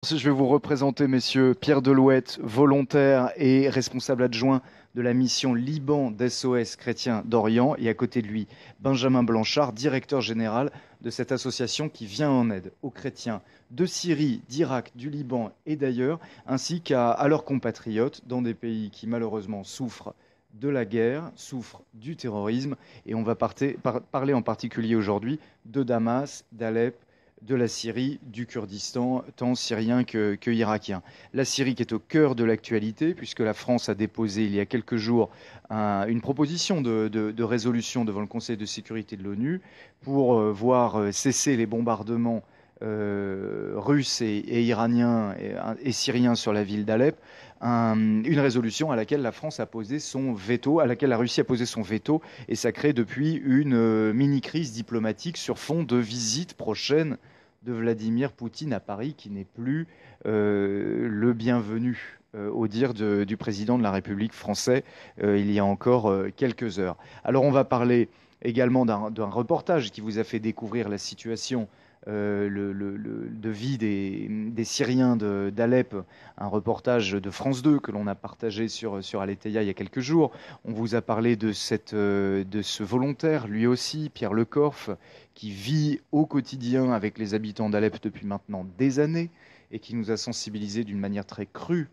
Je vais vous représenter, messieurs, Pierre Delouette, volontaire et responsable adjoint de la mission Liban d'SOS Chrétien d'Orient, et à côté de lui, Benjamin Blanchard, directeur général de cette association qui vient en aide aux chrétiens de Syrie, d'Irak, du Liban et d'ailleurs, ainsi qu'à leurs compatriotes dans des pays qui malheureusement souffrent de la guerre, souffrent du terrorisme, et on va parler en particulier aujourd'hui de Damas, d'Alep, de la Syrie, du Kurdistan, tant syrien que irakien. La Syrie qui est au cœur de l'actualité, puisque la France a déposé il y a quelques jours une proposition de résolution devant le Conseil de sécurité de l'ONU pour voir cesser les bombardements russes et iraniens et syriens sur la ville d'Alep, une résolution à laquelle la France a posé son veto, à laquelle la Russie a posé son veto, et ça crée depuis une mini-crise diplomatique sur fond de visite prochaine de Vladimir Poutine à Paris, qui n'est plus le bienvenu, au dire du président de la République français il y a encore quelques heures. Alors on va parler également d'un reportage qui vous a fait découvrir la situation de vie des Syriens d'Alep, un reportage de France 2 que l'on a partagé sur Aletheia il y a quelques jours. On vous a parlé de ce volontaire, lui aussi, Pierre Lecorf, qui vit au quotidien avec les habitants d'Alep depuis maintenant des années et qui nous a sensibilisés d'une manière très crue,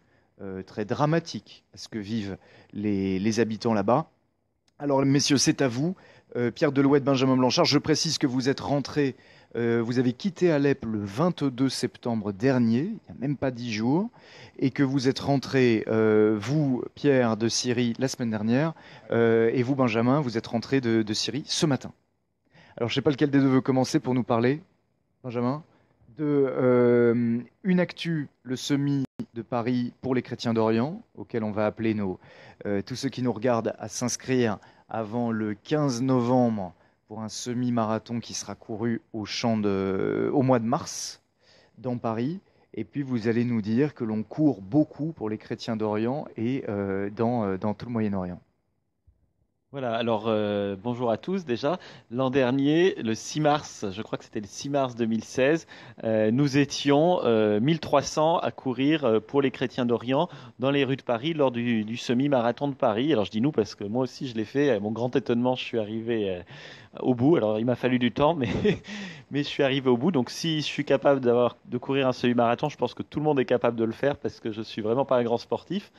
très dramatique à ce que vivent les habitants là-bas. Alors, messieurs, c'est à vous. Pierre Delouette, Benjamin Blanchard, je précise que vous êtes rentrés, vous avez quitté Alep le 22 septembre dernier, il n'y a même pas 10 jours, et que vous êtes rentrés, vous, Pierre, de Syrie la semaine dernière, et vous, Benjamin, vous êtes rentrés de Syrie ce matin. Alors, je ne sais pas lequel des deux veut commencer pour nous parler, Benjamin, de une actu, le semi de Paris pour les chrétiens d'Orient, auquel on va appeler tous ceux qui nous regardent à s'inscrire avant le 15 novembre pour un semi-marathon qui sera couru au mois de mars dans Paris. Et puis vous allez nous dire que l'on court beaucoup pour les chrétiens d'Orient et dans tout le Moyen-Orient. Voilà, alors bonjour à tous déjà. L'an dernier, le 6 mars, je crois que c'était le 6 mars 2016, nous étions 1300 à courir pour les chrétiens d'Orient dans les rues de Paris lors du semi-marathon de Paris. Alors je dis nous parce que moi aussi je l'ai fait. À mon grand étonnement, je suis arrivé au bout. Alors il m'a fallu du temps, mais, mais je suis arrivé au bout. Donc si je suis capable de courir un semi-marathon, je pense que tout le monde est capable de le faire parce que je suis vraiment pas un grand sportif.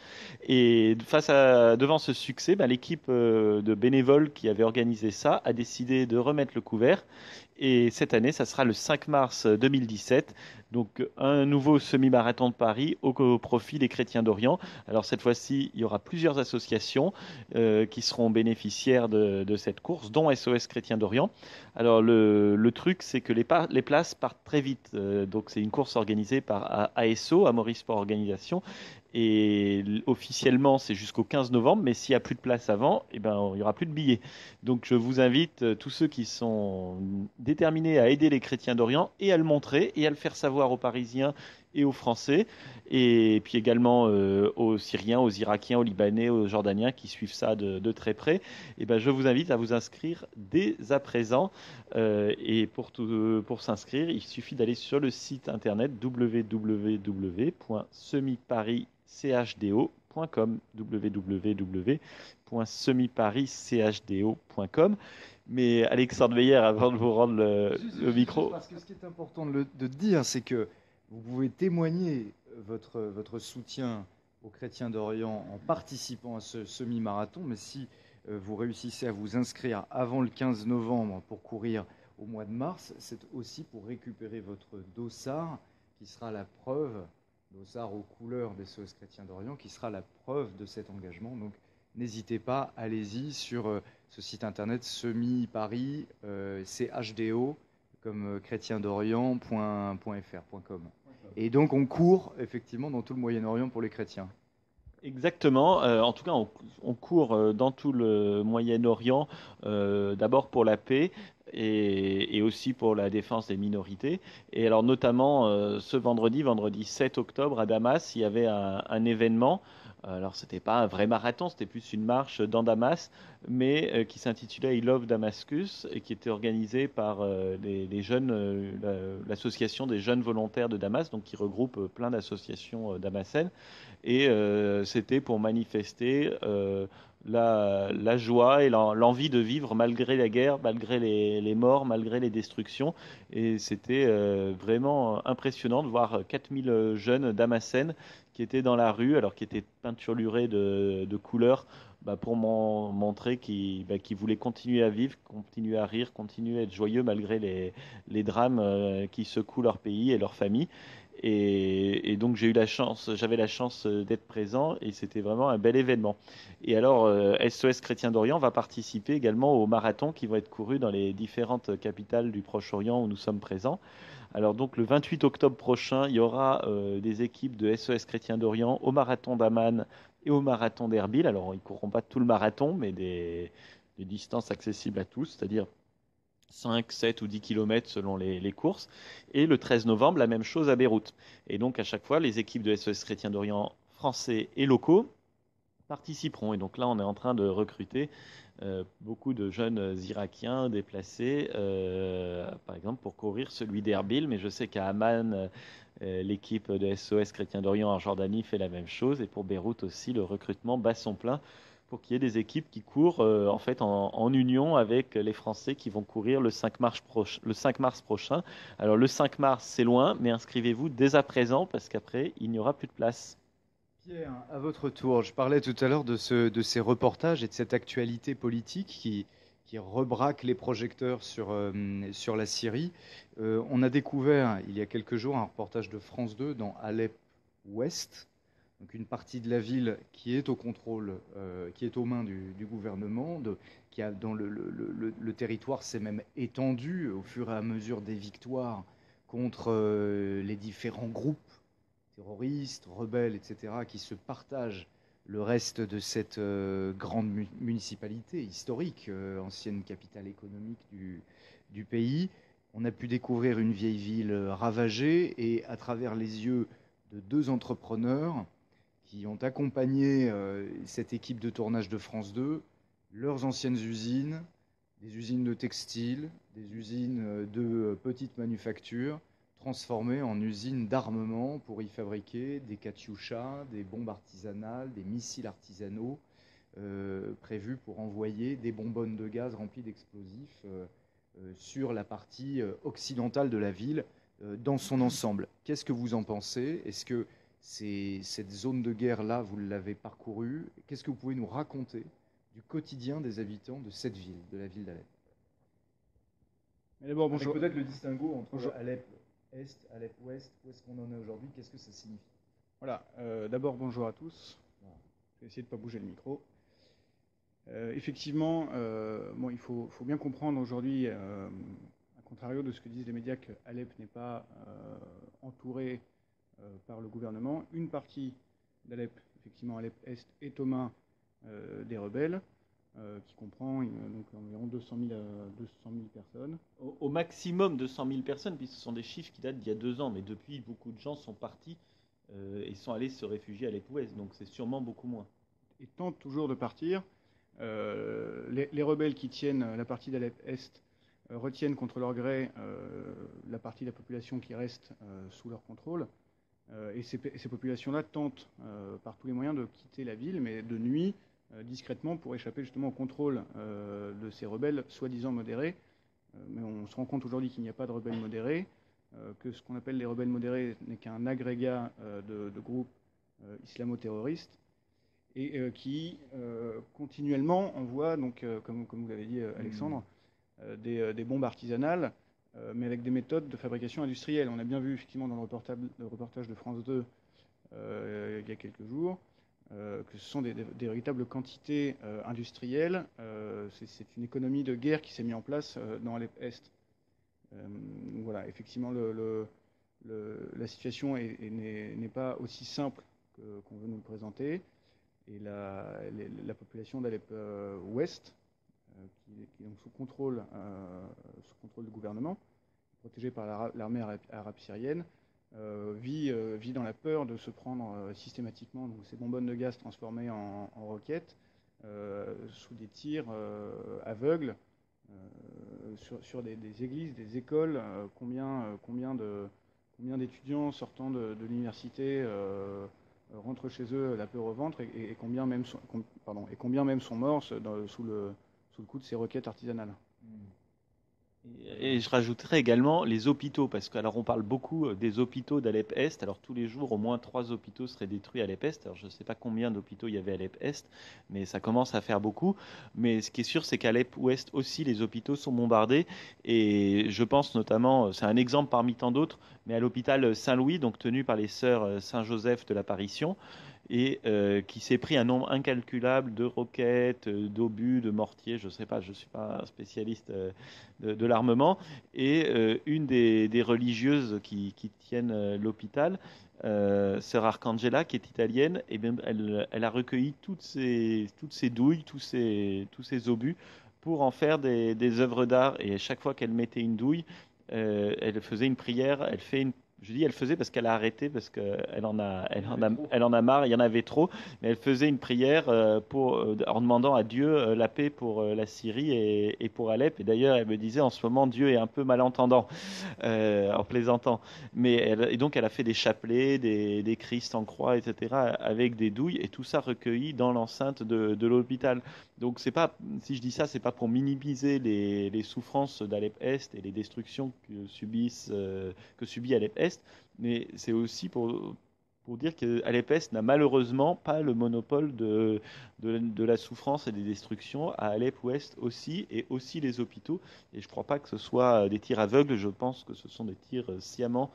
Et devant ce succès, bah, l'équipe de bénévoles qui avait organisé ça a décidé de remettre le couvert. Et cette année, ça sera le 5 mars 2017. Donc un nouveau semi-marathon de Paris au profit des chrétiens d'Orient. Alors cette fois-ci, il y aura plusieurs associations qui seront bénéficiaires de cette course, dont SOS Chrétiens d'Orient. Alors le truc, c'est que les places partent très vite. Donc c'est une course organisée par ASO, Amaury Sport Organisation. Et officiellement, c'est jusqu'au 15 novembre, mais s'il n'y a plus de place avant, eh ben, il n'y aura plus de billets. Donc je vous invite, tous ceux qui sont déterminés à aider les chrétiens d'Orient et à le montrer et à le faire savoir aux Parisiens et aux Français, et puis également aux Syriens, aux Irakiens, aux Libanais, aux Jordaniens qui suivent ça de très près, eh ben, je vous invite à vous inscrire dès à présent. Et pour s'inscrire, il suffit d'aller sur le site internet www.semiparis.chdo.com www.semiparis.chdo.com. Mais Alexandre Meyer, avant de vous rendre le Juste micro, parce que ce qui est important de dire, c'est que vous pouvez témoigner votre soutien aux chrétiens d'Orient en participant à ce semi-marathon, mais si vous réussissez à vous inscrire avant le 15 novembre pour courir au mois de mars, c'est aussi pour récupérer votre dossard qui sera la preuve, dossard aux couleurs des SOS chrétiens d'Orient, qui sera la preuve de cet engagement. Donc n'hésitez pas, allez-y sur ce site internet semi-paris, CHDO, comme chrétiendorient.fr.com. Et donc on court effectivement dans tout le Moyen-Orient pour les chrétiens. exactement. En tout cas, on court dans tout le Moyen-Orient, d'abord pour la paix, et aussi pour la défense des minorités. Et alors notamment ce vendredi 7 octobre à Damas, il y avait un événement. Alors c'était pas un vrai marathon, c'était plus une marche dans Damas, mais qui s'intitulait I Love Damascus et qui était organisé par les jeunes, l'association des jeunes volontaires de Damas, donc qui regroupe plein d'associations damascènes. Et c'était pour manifester la joie et l'envie de vivre malgré la guerre, malgré les morts, malgré les destructions. Et c'était vraiment impressionnant de voir 4000 jeunes damascènes qui étaient dans la rue, alors qui étaient peinturlurés de couleurs, pour montrer qu'ils voulaient continuer à vivre, continuer à rire, continuer à être joyeux malgré les drames qui secouent leur pays et leur famille. Et donc j'avais la chance d'être présent et c'était vraiment un bel événement. Et alors SOS Chrétien d'Orient va participer également aux marathons qui vont être courus dans les différentes capitales du Proche-Orient où nous sommes présents. Alors donc le 28 octobre prochain, il y aura des équipes de SOS Chrétien d'Orient au marathon d'Amman et au marathon d'Erbil. Alors ils ne courront pas tout le marathon, mais des distances accessibles à tous, c'est-à-dire 5, 7 ou 10 kilomètres selon les courses. Et le 13 novembre, la même chose à Beyrouth. Et donc à chaque fois, les équipes de SOS Chrétien d'Orient français et locaux participeront. Et donc là, on est en train de recruter beaucoup de jeunes Irakiens déplacés, par exemple pour courir celui d'Erbil. Mais je sais qu'à Amman, l'équipe de SOS Chrétien d'Orient en Jordanie fait la même chose. Et pour Beyrouth aussi, le recrutement bat son plein pour qu'il y ait des équipes qui courent en fait en union avec les Français qui vont courir le 5 mars prochain. Alors le 5 mars, c'est loin, mais inscrivez-vous dès à présent parce qu'après, il n'y aura plus de place. Pierre, à votre tour, je parlais tout à l'heure de ces reportages et de cette actualité politique qui rebraque les projecteurs sur la Syrie. On a découvert il y a quelques jours un reportage de France 2 dans Alep Ouest, donc une partie de la ville qui est au contrôle, qui est aux mains du gouvernement, dont le territoire s'est même étendu au fur et à mesure des victoires contre les différents groupes terroristes, rebelles, etc., qui se partagent le reste de cette grande municipalité historique, ancienne capitale économique du pays. On a pu découvrir une vieille ville ravagée et à travers les yeux de deux entrepreneurs qui ont accompagné cette équipe de tournage de France 2, leurs anciennes usines, des usines de textile, des usines de petites manufactures, transformées en usines d'armement pour y fabriquer des katyushas, des bombes artisanales, des missiles artisanaux prévus pour envoyer des bonbonnes de gaz remplies d'explosifs sur la partie occidentale de la ville dans son ensemble. Qu'est-ce que vous en pensez? Est-ce que cette zone de guerre-là, vous l'avez parcourue? Qu'est-ce que vous pouvez nous raconter du quotidien des habitants de cette ville, de la ville d'Alep? Mais d'abord, Avec bonjour. peut-être le distinguo entre Bonjour. Alep Est, Alep Ouest, où est-ce qu'on en est aujourd'hui, qu'est-ce que ça signifie? Voilà, d'abord, bonjour à tous. Je vais essayer de ne pas bouger le micro. Effectivement, bon, il faut bien comprendre aujourd'hui, à contrario de ce que disent les médias, que Alep n'est pas entouré par le gouvernement. Une partie d'Alep, effectivement, Alep Est, est aux mains des rebelles, qui comprend donc environ 200 000 personnes. Au maximum de 100 000 personnes, puis ce sont des chiffres qui datent d'il y a 2 ans, mais depuis, beaucoup de gens sont partis et sont allés se réfugier à l'Est-Ouest, donc c'est sûrement beaucoup moins. Et tentent toujours de partir. Les rebelles qui tiennent la partie d'Alep Est retiennent contre leur gré la partie de la population qui reste sous leur contrôle. Et ces populations-là tentent par tous les moyens de quitter la ville, mais de nuit, discrètement, pour échapper justement au contrôle de ces rebelles soi-disant modérés. Mais on se rend compte aujourd'hui qu'il n'y a pas de rebelles modérés, que ce qu'on appelle les rebelles modérés n'est qu'un agrégat de groupes islamo-terroristes, et qui continuellement envoient, donc, comme vous l'avez dit Alexandre, des bombes artisanales, mais avec des méthodes de fabrication industrielle. On a bien vu effectivement dans le reportage de France 2 il y a quelques jours que ce sont des véritables quantités industrielles. C'est une économie de guerre qui s'est mise en place dans l'Est. Voilà, effectivement, la situation n'est pas aussi simple qu'on veut nous le présenter. Et la population d'Alep Ouest, qui est donc sous contrôle du gouvernement, protégé par l'armée arabe syrienne, vit dans la peur de se prendre systématiquement donc, ces bonbonnes de gaz transformées en roquettes sous des tirs aveugles sur des églises, des écoles. Combien d'étudiants sortant de l'université rentrent chez eux la peur au ventre et combien même sont morts sous le coup de ces roquettes artisanales. Et je rajouterais également les hôpitaux, parce que alors on parle beaucoup des hôpitaux d'Alep-Est. Alors tous les jours, au moins 3 hôpitaux seraient détruits à Alep-Est. Alors je ne sais pas combien d'hôpitaux il y avait à Alep-Est, mais ça commence à faire beaucoup. Mais ce qui est sûr, c'est qu'à Alep-Ouest aussi, les hôpitaux sont bombardés. Et je pense notamment, c'est un exemple parmi tant d'autres, mais à l'hôpital Saint-Louis, donc tenu par les sœurs Saint-Joseph de l'Apparition, et qui s'est pris un nombre incalculable de roquettes, d'obus, de mortiers, je ne sais pas, je ne suis pas un spécialiste de l'armement, et une des religieuses qui tiennent l'hôpital, sœur Arcangela, qui est italienne, et bien, elle a recueilli toutes ces douilles, tous ces obus, pour en faire des œuvres d'art, et à chaque fois qu'elle mettait une douille, elle faisait une prière, je dis elle faisait parce qu'elle a arrêté, parce elle en a marre, il y en avait trop, mais elle faisait une prière en demandant à Dieu la paix pour la Syrie et pour Alep. Et d'ailleurs, elle me disait en ce moment, Dieu est un peu malentendant, en plaisantant. Et donc, elle a fait des chapelets, des Christ en croix, etc., avec des douilles, et tout ça recueilli dans l'enceinte de l'hôpital. Donc, c'est pas, si je dis ça, c'est pas pour minimiser les souffrances d'Alep-Est et les destructions que subit Alep-Est, mais c'est aussi pour dire qu'Alep-Est n'a malheureusement pas le monopole de la souffrance et des destructions. À Alep-Ouest aussi, et aussi les hôpitaux. Et je ne crois pas que ce soit des tirs aveugles, je pense que ce sont des tirs sciemment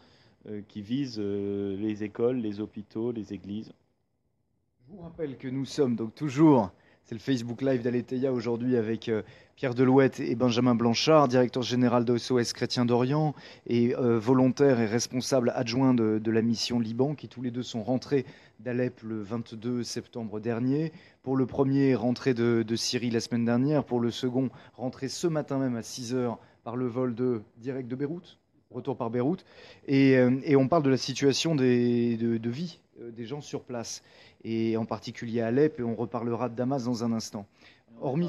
qui visent les écoles, les hôpitaux, les églises. Je vous rappelle que nous sommes donc toujours, c'est le Facebook Live d'Aletheia aujourd'hui avec Pierre Delouette et Benjamin Blanchard, directeur général de SOS Chrétien d'Orient et volontaire et responsable adjoint de la mission Liban, qui tous les deux sont rentrés d'Alep le 22 septembre dernier. Pour le premier, rentré de Syrie la semaine dernière. Pour le second, rentré ce matin même à 6 heures par le vol direct de Beyrouth. Retour par Beyrouth. Et on parle de la situation de vie des gens sur place, et en particulier à Alep, et on reparlera de Damas dans un instant. On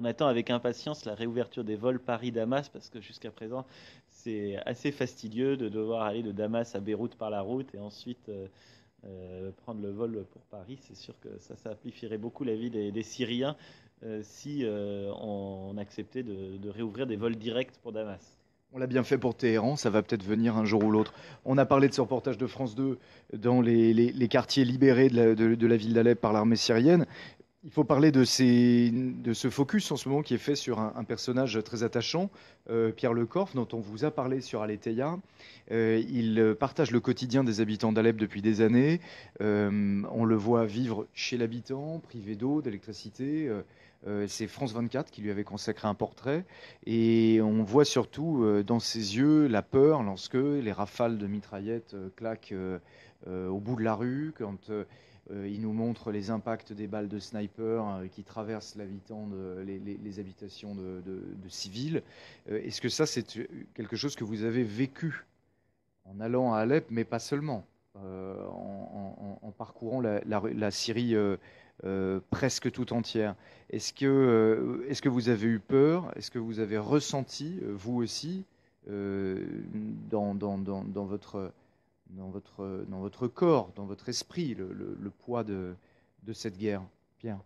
attend avec impatience la réouverture des vols Paris-Damas, parce que jusqu'à présent, c'est assez fastidieux de devoir aller de Damas à Beyrouth par la route et ensuite prendre le vol pour Paris. C'est sûr que ça simplifierait beaucoup la vie des Syriens si on acceptait de réouvrir des vols directs pour Damas. On l'a bien fait pour Téhéran, ça va peut-être venir un jour ou l'autre. On a parlé de ce reportage de France 2 dans les quartiers libérés de la ville d'Alep par l'armée syrienne. Il faut parler de ce focus en ce moment qui est fait sur un personnage très attachant, Pierre Lecorf, dont on vous a parlé sur Aletheia. Il partage le quotidien des habitants d'Alep depuis des années. On le voit vivre chez l'habitant, privé d'eau, d'électricité. C'est France 24 qui lui avait consacré un portrait. Et on voit surtout dans ses yeux la peur lorsque les rafales de mitraillettes claquent au bout de la rue, quand il nous montre les impacts des balles de sniper qui traversent les habitations de civils. Est-ce que ça, c'est quelque chose que vous avez vécu en allant à Alep, mais pas seulement, en parcourant la Syrie presque tout entière? Est-ce que vous avez eu peur? Est-ce que vous avez ressenti, vous aussi, dans votre corps, dans votre esprit, le poids de cette guerre, Pierre?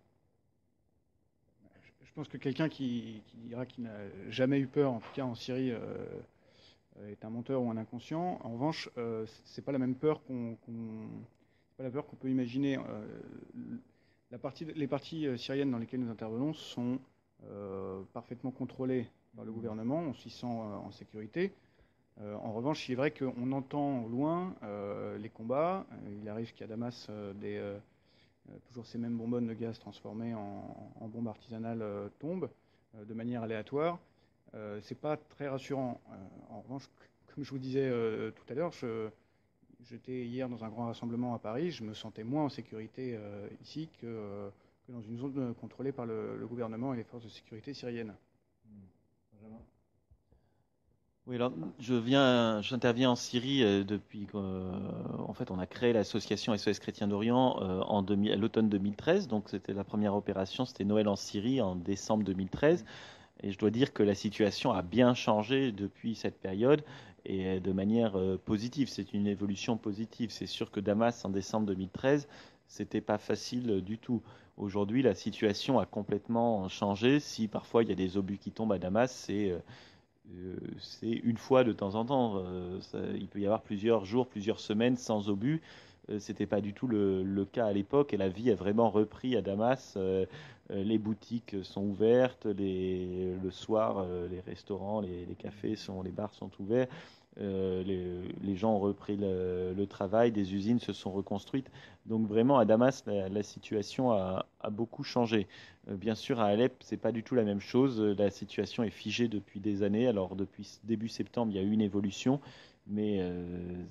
Je pense que quelqu'un qui dira qu'il n'a jamais eu peur, en tout cas en Syrie, est un menteur ou un inconscient. En revanche, c'est pas la même peur pas la peur qu'on peut imaginer. Les parties syriennes dans lesquelles nous intervenons sont parfaitement contrôlées par le gouvernement. On s'y sent en sécurité. En revanche, il est vrai qu'on entend au loin les combats. Il arrive qu'à Damas, toujours ces mêmes bonbonnes de gaz transformées en bombes artisanales tombent de manière aléatoire. C'est pas très rassurant. En revanche, comme je vous disais tout à l'heure, j'étais hier dans un grand rassemblement à Paris. Je me sentais moins en sécurité ici que que dans une zone contrôlée par le gouvernement et les forces de sécurité syriennes. Oui, alors j'interviens en Syrie depuis en fait, on a créé l'association SOS Chrétiens d'Orient à l'automne 2013. Donc, c'était la première opération, c'était Noël en Syrie en décembre 2013. Et je dois dire que la situation a bien changé depuis cette période et de manière positive. C'est une évolution positive. C'est sûr que Damas, en décembre 2013, c'était pas facile du tout. Aujourd'hui, la situation a complètement changé. Si parfois il y a des obus qui tombent à Damas, c'est une fois de temps en temps. Il peut y avoir plusieurs jours, plusieurs semaines sans obus. C'était pas du tout le cas à l'époque et la vie a vraiment repris à Damas. Les boutiques sont ouvertes, le soir, les restaurants, les cafés les bars sont ouverts. Les gens ont repris le travail, des usines se sont reconstruites. Donc vraiment à Damas, la situation a beaucoup changé. Bien sûr, à Alep, c'est pas du tout la même chose. La situation est figée depuis des années. Alors depuis début septembre, il y a eu une évolution, mais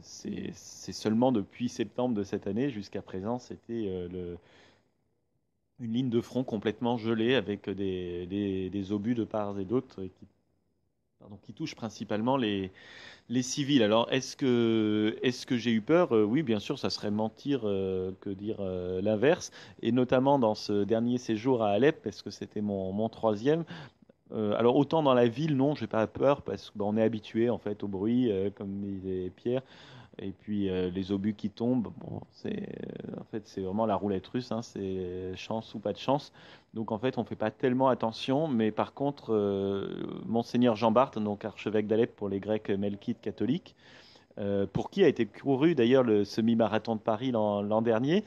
c'est seulement depuis septembre de cette année jusqu'à présent, c'était une ligne de front complètement gelée avec des obus de part et d'autre qui touchent principalement les civils. Alors, est-ce que j'ai eu peur? Oui, bien sûr, ça serait mentir que dire l'inverse. Et notamment dans ce dernier séjour à Alep, parce que c'était mon troisième. Alors, autant dans la ville, non, j'ai pas peur, parce qu'on est habitué en fait au bruit, comme disait Pierre. Et puis les obus qui tombent, bon, en fait c'est vraiment la roulette russe, hein, c'est chance ou pas de chance. Donc en fait on fait pas tellement attention, mais par contre Monseigneur Jean Barth, donc archevêque d'Alep pour les Grecs melkites catholiques, pour qui a été couru d'ailleurs le semi-marathon de Paris l'an dernier,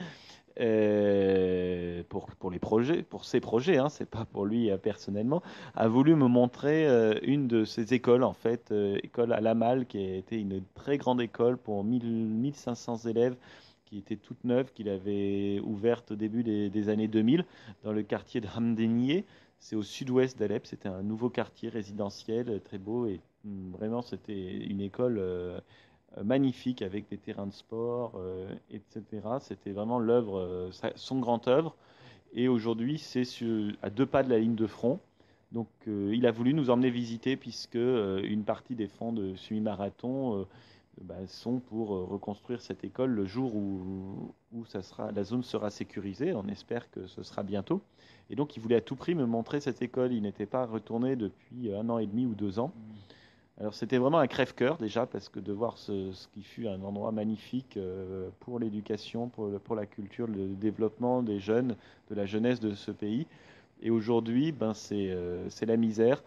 pour les projets, pour ses projets, hein, c'est pas pour lui personnellement, a voulu me montrer une de ses écoles, en fait, école à La Malle, qui a été une très grande école pour 1500 élèves, qui était toute neuve, qu'il avait ouverte au début des années 2000, dans le quartier de Hamdeniye. C'est au sud-ouest d'Alep, c'était un nouveau quartier résidentiel, très beau, et vraiment c'était une école magnifique avec des terrains de sport, etc. C'était vraiment l'œuvre, son grand œuvre. Et aujourd'hui, c'est à 2 pas de la ligne de front. Donc, il a voulu nous emmener visiter puisque une partie des fonds de semi-marathon sont pour reconstruire cette école le jour où la zone sera sécurisée. On espère que ce sera bientôt. Et donc, il voulait à tout prix me montrer cette école. Il n'était pas retourné depuis 1 an et demi ou 2 ans. Alors c'était vraiment un crève-cœur déjà, parce que de voir ce qui fut un endroit magnifique pour l'éducation, pour la culture, le développement des jeunes, de la jeunesse de ce pays. Et aujourd'hui, c'est la misère.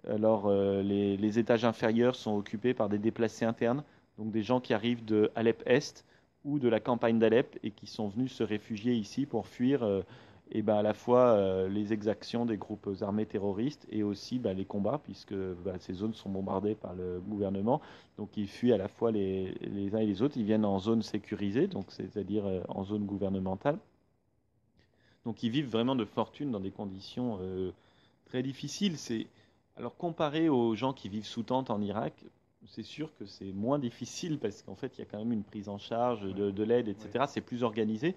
Alors les étages inférieurs sont occupés par des déplacés internes, donc des gens qui arrivent de Alep-Est ou de la campagne d'Alep et qui sont venus se réfugier ici pour fuir et ben, à la fois les exactions des groupes armés terroristes et aussi les combats, puisque ces zones sont bombardées par le gouvernement. Donc ils fuient à la fois les uns et les autres. Ils viennent en zone sécurisée, donc c'est-à-dire en zone gouvernementale. Donc ils vivent vraiment de fortune dans des conditions très difficiles. Alors comparé aux gens qui vivent sous tente en Irak, c'est sûr que c'est moins difficile parce qu'en fait il y a quand même une prise en charge de l'aide, etc. C'est plus organisé,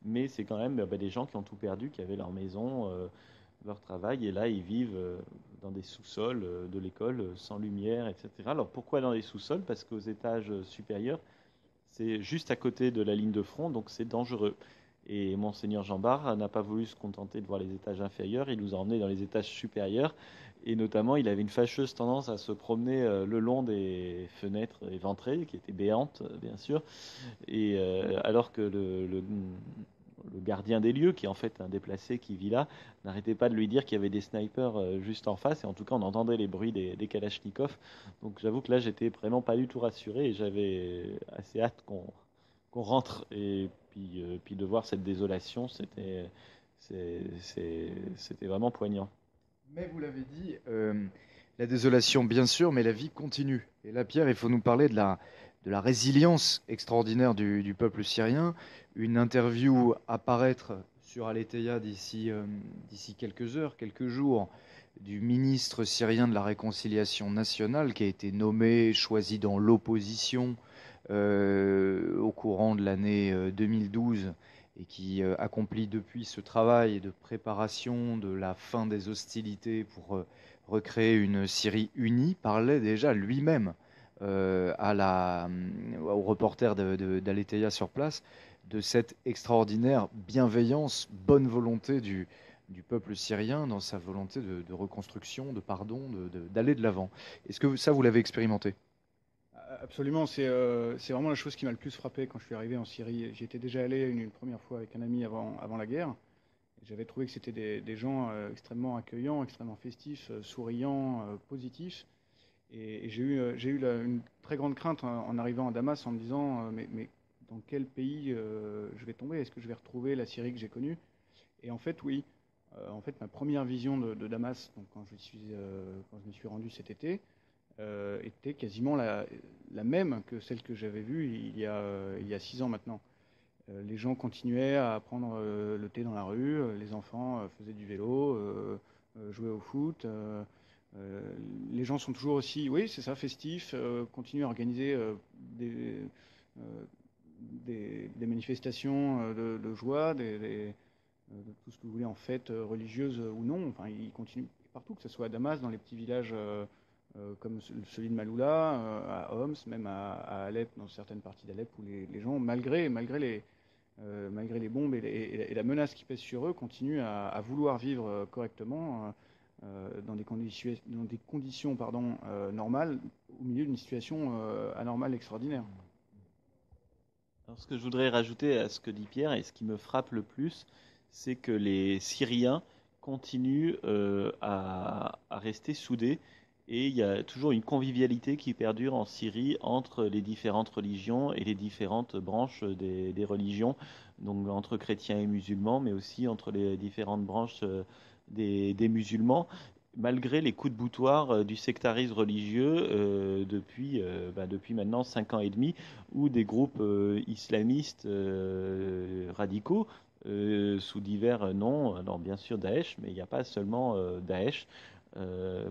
mais c'est quand même des gens qui ont tout perdu, qui avaient leur maison, leur travail, et là ils vivent dans des sous-sols de l'école sans lumière, etc. Alors pourquoi dans les sous-sols? Parce qu'aux étages supérieurs, c'est juste à côté de la ligne de front, donc c'est dangereux. Et Monseigneur Jean Bart n'a pas voulu se contenter de voir les étages inférieurs, il nous a emmenés dans les étages supérieurs. Et notamment, il avait une fâcheuse tendance à se promener le long des fenêtres éventrées, qui étaient béantes, bien sûr. Et alors que le gardien des lieux, qui est en fait un déplacé qui vit là, n'arrêtait pas de lui dire qu'il y avait des snipers juste en face. Et en tout cas, on entendait les bruits des kalachnikovs. Donc j'avoue que là, j'étais vraiment pas du tout rassuré et j'avais assez hâte qu'on rentre. Et puis de voir cette désolation, c'était vraiment poignant. Mais vous l'avez dit, la désolation, bien sûr, mais la vie continue. Et là, Pierre, il faut nous parler de la résilience extraordinaire du peuple syrien. Une interview à paraître sur Aletheia d'ici quelques heures, quelques jours, du ministre syrien de la Réconciliation nationale, qui a été nommé, choisi dans l'opposition au courant de l'année 2012 et qui accomplit depuis ce travail de préparation de la fin des hostilités pour recréer une Syrie unie, parlait déjà lui-même au reporter d'Aleteia sur place de cette extraordinaire bienveillance, bonne volonté du peuple syrien dans sa volonté de reconstruction, de pardon, d'aller de l'avant. Est-ce que ça, vous l'avez expérimenté? Absolument, c'est vraiment la chose qui m'a le plus frappé quand je suis arrivé en Syrie. J'y étais déjà allé une première fois avec un ami avant la guerre. J'avais trouvé que c'était des gens extrêmement accueillants, extrêmement festifs, souriants, positifs. Et j'ai eu une très grande crainte en arrivant à Damas en me disant mais dans quel pays je vais tomber? Est-ce que je vais retrouver la Syrie que j'ai connue? Et en fait, oui. En fait, ma première vision de Damas, donc quand je me suis rendu cet été, était quasiment la même que celle que j'avais vue il y a 6 ans maintenant. Les gens continuaient à prendre le thé dans la rue, les enfants faisaient du vélo, jouaient au foot. Les gens sont toujours aussi, oui, c'est ça, festifs, continuent à organiser euh, des manifestations de joie, de tout ce que vous voulez en fête religieuse ou non. Enfin, ils continuent partout, que ce soit à Damas, dans les petits villages comme celui de Maloula, à Homs, même à Alep, dans certaines parties d'Alep, où les gens, malgré les bombes et la menace qui pèse sur eux, continuent à vouloir vivre correctement dans des conditions normales, au milieu d'une situation anormale extraordinaire. Alors, ce que je voudrais rajouter à ce que dit Pierre, et ce qui me frappe le plus, c'est que les Syriens continuent à rester soudés, et il y a toujours une convivialité qui perdure en Syrie entre les différentes religions et les différentes branches des religions, donc entre chrétiens et musulmans, mais aussi entre les différentes branches des musulmans, malgré les coups de boutoir du sectarisme religieux depuis maintenant 5 ans et demi, où des groupes islamistes radicaux, sous divers noms, alors bien sûr Daesh, mais il n'y a pas seulement Daesh.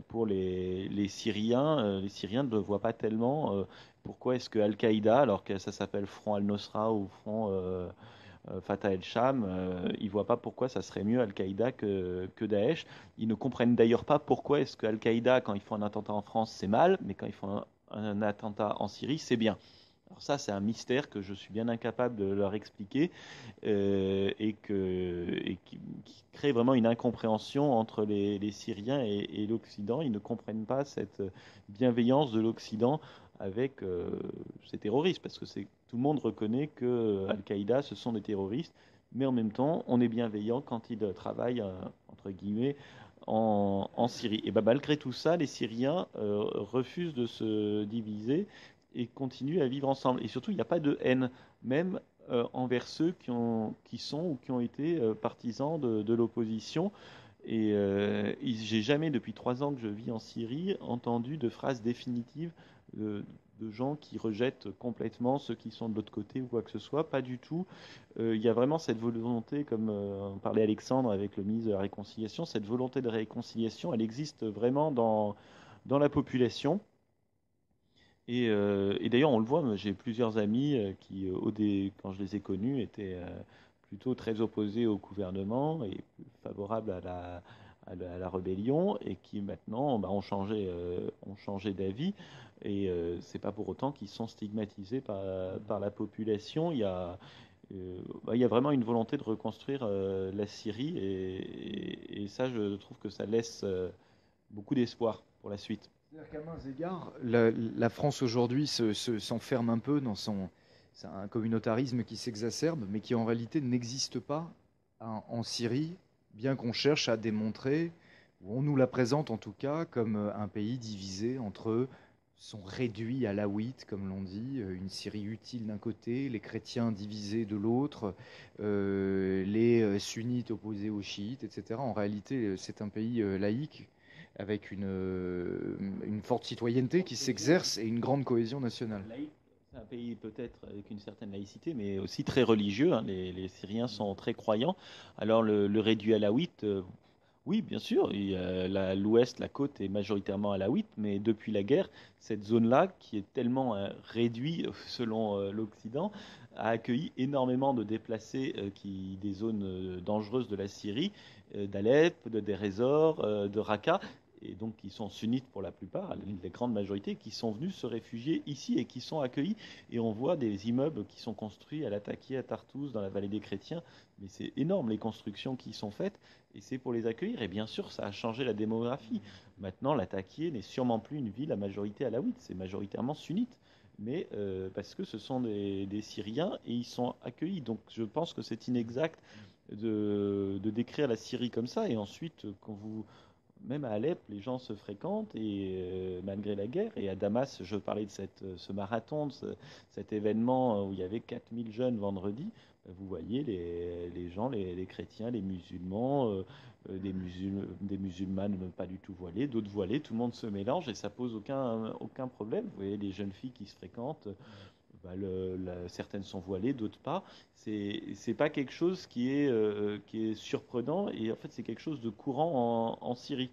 Pour les Syriens, les Syriens ne voient pas tellement pourquoi est-ce que Al-Qaïda, alors que ça s'appelle Front Al-Nosra ou Front Fatah el-Sham, ils ne voient pas pourquoi ça serait mieux Al-Qaïda que Daesh. Ils ne comprennent d'ailleurs pas pourquoi est-ce que Al-Qaïda, quand ils font un attentat en France, c'est mal, mais quand ils font un attentat en Syrie, c'est bien. Alors ça, c'est un mystère que je suis bien incapable de leur expliquer et qui crée vraiment une incompréhension entre les Syriens et l'Occident. Ils ne comprennent pas cette bienveillance de l'Occident avec ces terroristes, parce que tout le monde reconnaît que Al-Qaïda, ce sont des terroristes, mais en même temps, on est bienveillant quand ils travaillent, entre guillemets, en Syrie. Et ben, malgré tout ça, les Syriens refusent de se diviser et continuent à vivre ensemble. Et surtout, il n'y a pas de haine, même envers ceux qui sont ou qui ont été partisans de l'opposition. Et j'ai jamais, depuis 3 ans que je vis en Syrie, entendu de phrases définitives de gens qui rejettent complètement ceux qui sont de l'autre côté ou quoi que ce soit. Pas du tout. Il y a vraiment cette volonté, comme en parlait Alexandre avec le ministre de la Réconciliation, cette volonté de réconciliation, elle existe vraiment dans la population. Et d'ailleurs, on le voit, j'ai plusieurs amis qui, quand je les ai connus, étaient plutôt très opposés au gouvernement et favorables à la rébellion, et qui maintenant ont changé d'avis. Et c'est pas pour autant qu'ils sont stigmatisés par la population. Il y a vraiment une volonté de reconstruire la Syrie, et ça, je trouve que ça laisse beaucoup d'espoir pour la suite. C'est-à-dire qu'à mains égards, la France aujourd'hui s'enferme un peu dans c'est un communautarisme qui s'exacerbe, mais qui en réalité n'existe pas en Syrie, bien qu'on cherche à démontrer, ou on nous la présente en tout cas, comme un pays divisé entre sont réduits à alaouites, comme l'on dit, une Syrie utile d'un côté, les chrétiens divisés de l'autre, les sunnites opposés aux chiites, etc. En réalité, c'est un pays laïque avec une forte citoyenneté qui s'exerce et une grande cohésion nationale. C'est un pays peut-être avec une certaine laïcité, mais aussi très religieux, hein. Les Syriens sont très croyants. Alors le réduit alawite, Oui, bien sûr. L'ouest, la côte est majoritairement alawite, mais depuis la guerre, cette zone-là, qui est tellement réduite selon l'Occident, a accueilli énormément de déplacés des zones dangereuses de la Syrie, d'Alep, de Deir ez-Zor, de Raqqa, et donc qui sont sunnites pour la plupart, la grande majorité, qui sont venus se réfugier ici et qui sont accueillis. Et on voit des immeubles qui sont construits à Latakia, à Tartous, dans la vallée des Chrétiens, mais c'est énorme les constructions qui sont faites. Et c'est pour les accueillir. Et bien sûr, ça a changé la démographie. Maintenant, Latakia n'est sûrement plus une ville à majorité alawite, c'est majoritairement sunnite. Mais parce que ce sont des Syriens et ils sont accueillis. Donc je pense que c'est inexact de décrire la Syrie comme ça. Et ensuite, même à Alep, les gens se fréquentent et malgré la guerre. Et à Damas, je parlais de ce marathon, cet événement où il y avait 4000 jeunes vendredi. Vous voyez les gens, les chrétiens, les musulmans, des musulmanes pas du tout voilées, d'autres voilées, tout le monde se mélange et ça pose aucun problème. Vous voyez les jeunes filles qui se fréquentent, bah, certaines sont voilées, d'autres pas. C'est pas quelque chose qui est surprenant et en fait c'est quelque chose de courant en Syrie.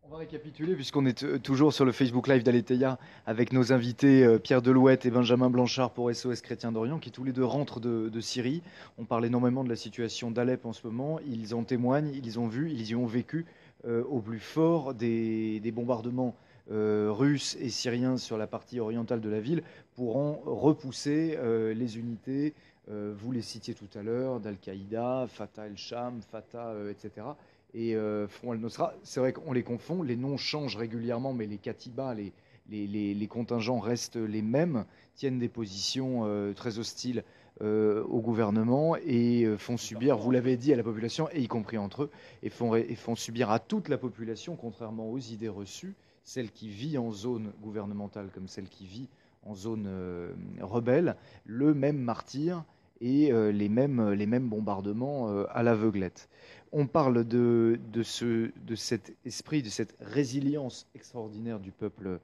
On va récapituler puisqu'on est toujours sur le Facebook Live d'Aletheia avec nos invités Pierre Delouette et Benjamin Blanchard pour SOS Chrétien d'Orient qui tous les deux rentrent de Syrie. On parle énormément de la situation d'Alep en ce moment. Ils en témoignent, ils ont vu, ils y ont vécu au plus fort des bombardements russes et syriens sur la partie orientale de la ville pour en repousser les unités. Vous les citiez tout à l'heure, d'Al-Qaïda, Fatah el-Sham, Fatah, etc. Et Front al-Nosra, c'est vrai qu'on les confond, les noms changent régulièrement, mais les katibas, les contingents restent les mêmes, tiennent des positions très hostiles au gouvernement et font subir, vous l'avez dit, à la population, et y compris entre eux, et font subir à toute la population, contrairement aux idées reçues, celle qui vit en zone gouvernementale comme celle qui vit en zone rebelle, le même martyr et les mêmes bombardements à l'aveuglette. On parle de cet esprit, de cette résilience extraordinaire du peuple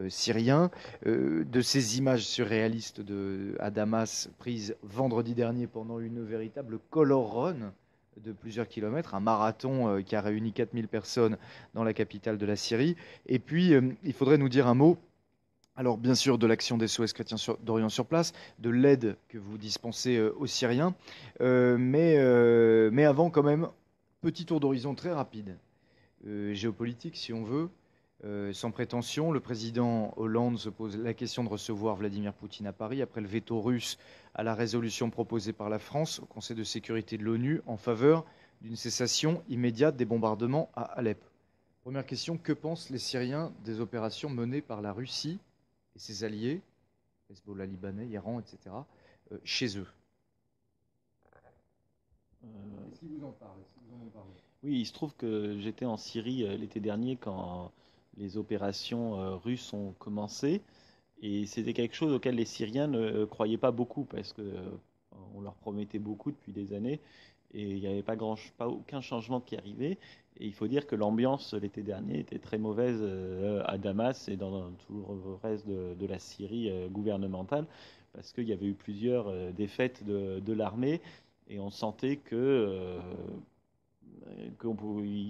syrien, de ces images surréalistes à Damas prises vendredi dernier pendant une véritable color run de plusieurs kilomètres, un marathon qui a réuni 4000 personnes dans la capitale de la Syrie. Et puis, il faudrait nous dire un mot alors, bien sûr, de l'action des SOS Chrétiens d'Orient sur place, de l'aide que vous dispensez aux Syriens. Mais avant, quand même, petit tour d'horizon très rapide. Géopolitique, si on veut. Sans prétention, le président Hollande se pose la question de recevoir Vladimir Poutine à Paris après le veto russe à la résolution proposée par la France au Conseil de sécurité de l'ONU en faveur d'une cessation immédiate des bombardements à Alep. Première question, que pensent les Syriens des opérations menées par la Russie et ses alliés, Hezbollah libanais, Iran, etc., chez eux? Est-ce qu'ils vous en parlent? Est-ce qu'ils vous en ont parlé? Oui, il se trouve que j'étais en Syrie l'été dernier quand les opérations russes ont commencé. Et c'était quelque chose auquel les Syriens ne croyaient pas beaucoup parce que on leur promettait beaucoup depuis des années et il n'y avait pas aucun changement qui arrivait. Et il faut dire que l'ambiance l'été dernier était très mauvaise à Damas et dans tout le reste de la Syrie gouvernementale parce qu'il y avait eu plusieurs défaites de l'armée et on sentait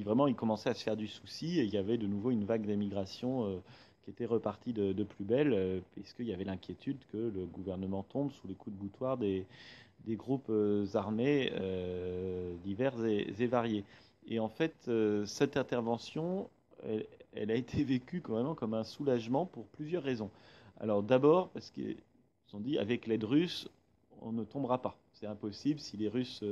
vraiment il commençait à se faire du souci et il y avait de nouveau une vague d'émigration qui était repartie de plus belle, puisqu'il y avait l'inquiétude que le gouvernement tombe sous les coups de boutoir des groupes armés divers et variés. Et en fait, cette intervention, elle a été vécue quand même comme un soulagement pour plusieurs raisons. Alors d'abord, parce qu'ils se sont dit, avec l'aide russe, on ne tombera pas. C'est impossible si les Russes